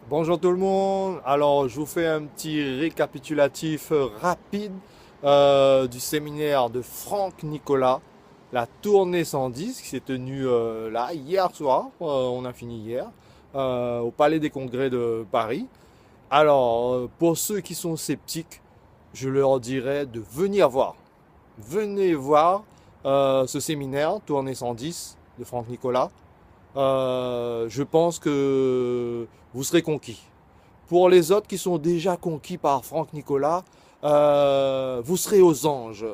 Bonjour tout le monde. Alors, je vous fais un petit récapitulatif rapide du séminaire de Franck Nicolas, la tournée 110 qui s'est tenue là hier soir. On a fini hier au Palais des Congrès de Paris. Alors, pour ceux qui sont sceptiques, je leur dirais de venir voir. Venez voir ce séminaire tournée 110 de Franck Nicolas. Je pense que vous serez conquis. Pour les autres qui sont déjà conquis par Franck Nicolas, vous serez aux anges.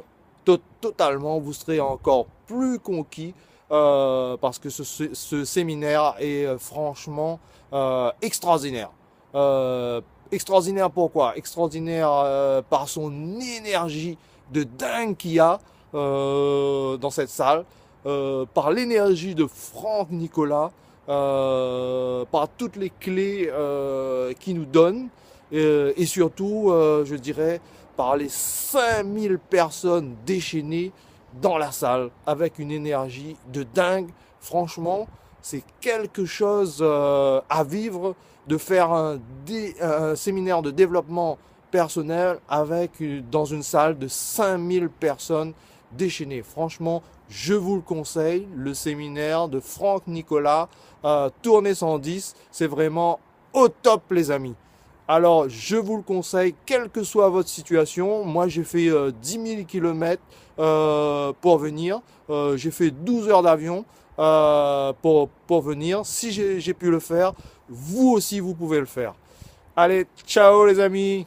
Totalement, vous serez encore plus conquis parce que ce séminaire est franchement extraordinaire. Euh, Extraordinaire pourquoi? Extraordinaire par son énergie de dingue qu'il y a dans cette salle, par l'énergie de Franck Nicolas, par toutes les clés qu'il nous donne, et surtout, je dirais, par les 5000 personnes déchaînées dans la salle, avec une énergie de dingue. Franchement, c'est quelque chose à vivre de faire un séminaire de développement personnel dans une salle de 5000 personnes déchaînées. Franchement, je vous le conseille, le séminaire de Franck Nicolas, tournée 110, c'est vraiment au top les amis. Alors, je vous le conseille, quelle que soit votre situation. Moi, j'ai fait 10 000 km pour venir. J'ai fait 12 heures d'avion pour venir. Si j'ai pu le faire, vous aussi, vous pouvez le faire. Allez, ciao les amis!